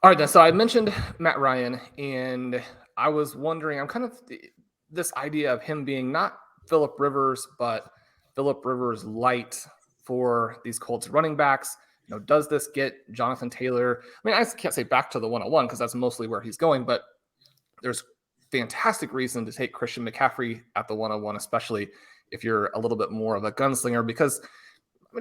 All right, then. So I mentioned Matt Ryan, and I was wondering, I'm kind of this idea of him being not Phillip Rivers, but Phillip Rivers light for these Colts running backs. Does this get Jonathan Taylor? I mean, I can't say back to the 101 because that's mostly where he's going, but there's fantastic reason to take Christian McCaffrey at the 101, especially if you're a little bit more of a gunslinger, because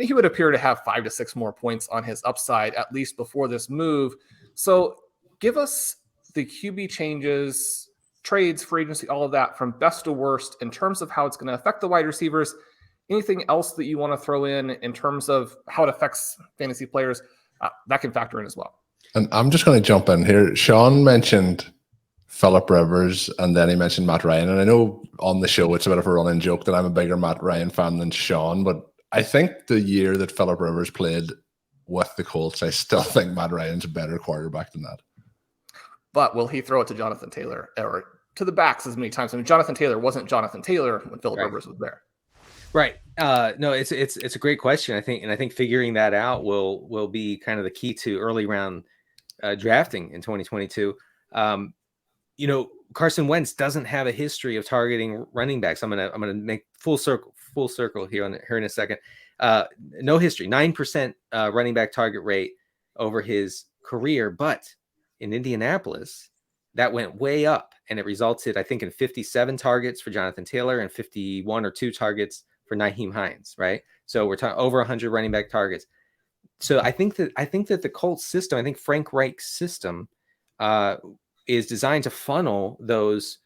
he would appear to have 5 to 6 more points on his upside, at least before this move. So give us the QB changes, trades, free agency, all of that from best to worst in terms of how it's going to affect the wide receivers. Anything else that you want to throw in terms of how it affects fantasy players, that can factor in as well. And I'm just going to jump in here. Shawn mentioned Phillip Rivers, and then he mentioned Matt Ryan. And I know on the show it's a bit of a running joke that I'm a bigger Matt Ryan fan than Shawn, but I think the year that Phillip Rivers played with the Colts, I still think Matt Ryan's a better quarterback than that. But will he throw it to Jonathan Taylor or to the backs as many times? I mean, Jonathan Taylor wasn't Jonathan Taylor when Phillip Rivers was there. Right. No, it's a great question. I think figuring that out will be kind of the key to early round drafting in 2022. Carson Wentz doesn't have a history of targeting running backs. I'm gonna make full circle here in a second. No history, 9% running back target rate over his career, but in Indianapolis, that went way up, and it resulted, I think, in 57 targets for Jonathan Taylor and 51 or 2 targets for Nyheim Hines. Right, so we're talking over 100 running back targets. So I think that the Colts system, I think Frank Reich's system, is designed to funnel those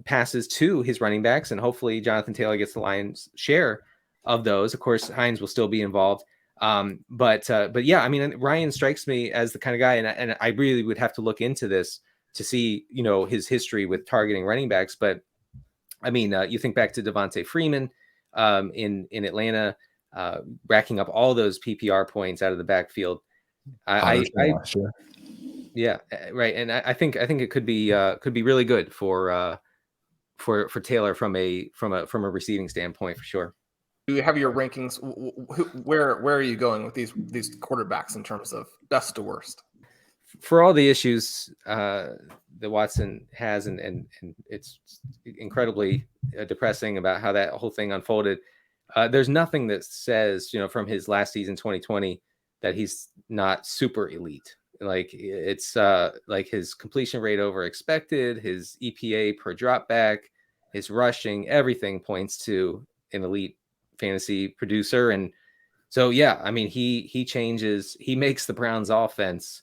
passes to his running backs, and hopefully Jonathan Taylor gets the lion's share of those. Of course, Hines will still be involved. But yeah, I mean, Ryan strikes me as the kind of guy, and I really would have to look into this to see, his history with targeting running backs. But I mean, you think back to Devontae Freeman in Atlanta, racking up all those PPR points out of the backfield. Yeah, right. And I think it could be really good for Taylor from a receiving standpoint, for sure. Do you have your rankings? Where are you going with these quarterbacks in terms of best to worst? For all the issues that Watson has, and it's incredibly depressing about how that whole thing unfolded. There's nothing that says, from his last season, 2020, that he's not super elite. Like it's like his completion rate over expected, his EPA per drop back, his rushing, everything points to an elite fantasy producer. And so, yeah, I mean, he makes the Browns offense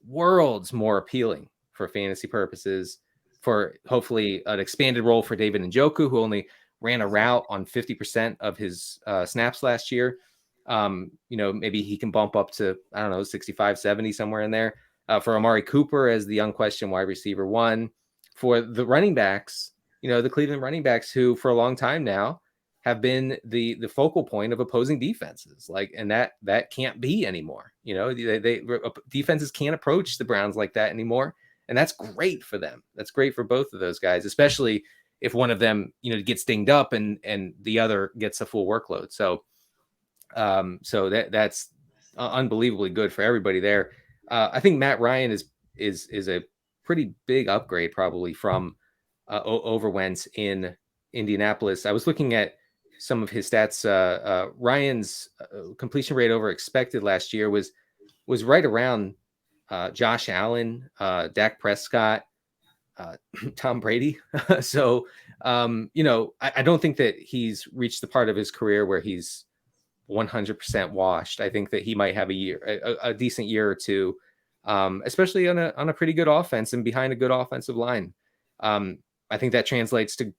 worlds more appealing for fantasy purposes, for hopefully an expanded role for David Njoku, who only ran a route on 50% of his snaps last year. Maybe he can bump up to, 65, 70, somewhere in there. For Amari Cooper as the unquestioned wide receiver 1. For the running backs, the Cleveland running backs, who for a long time now have been the focal point of opposing defenses. And that can't be anymore. They defenses can't approach the Browns like that anymore. And that's great for them. That's great for both of those guys, especially if one of them, gets dinged up and the other gets a full workload. So that's unbelievably good for everybody there. I think Matt Ryan is a pretty big upgrade probably from over Wentz in Indianapolis. I was looking at some of his stats. Ryan's completion rate over expected last year was right around Josh Allen, Dak Prescott, Tom Brady. So, I don't think that he's reached the part of his career where he's 100% washed. I think that he might have a decent year or two, especially on a pretty good offense and behind a good offensive line. I think that translates to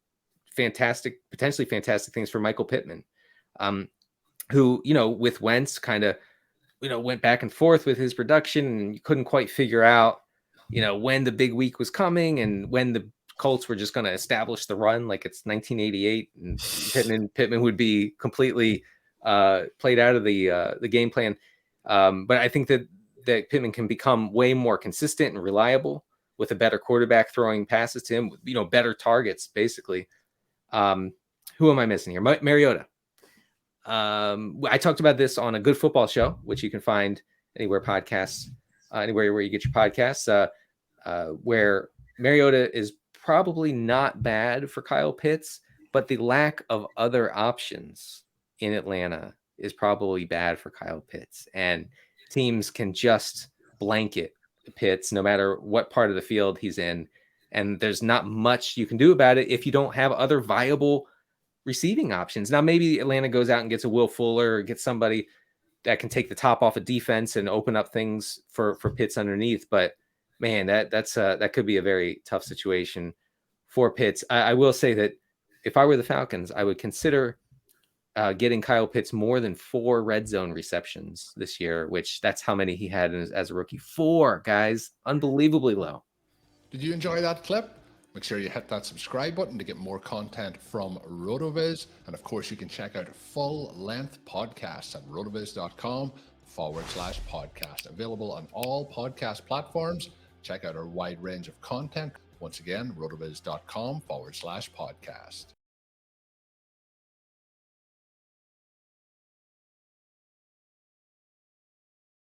potentially fantastic things for Michael Pittman, who, with Wentz kind of, went back and forth with his production, and you couldn't quite figure out, when the big week was coming and when the Colts were just going to establish the run like it's 1988, and Pittman would be completely played out of the game plan. But I think that Pittman can become way more consistent and reliable with a better quarterback throwing passes to him, better targets, basically. Who am I missing here? Mariota. I talked about this on a Good Football Show, which you can find anywhere podcasts anywhere where you get your podcasts. Where Mariota is probably not bad for Kyle Pitts, but the lack of other options in Atlanta is probably bad for Kyle Pitts. And teams can just blanket Pitts no matter what part of the field he's in. And there's not much you can do about it if you don't have other viable receiving options. Now, maybe Atlanta goes out and gets a Will Fuller or gets somebody that can take the top off of defense and open up things for Pitts underneath. But man, that could be a very tough situation for Pitts. I will say that if I were the Falcons, I would consider getting Kyle Pitts more than 4 red zone receptions this year, which that's how many he had as a rookie. 4, guys, unbelievably low. Did you enjoy that clip? Make sure you hit that subscribe button to get more content from RotoViz. And of course, you can check out full-length podcasts at rotoviz.com/podcast. Available on all podcast platforms. Check out our wide range of content. Once again, rotoviz.com/podcast.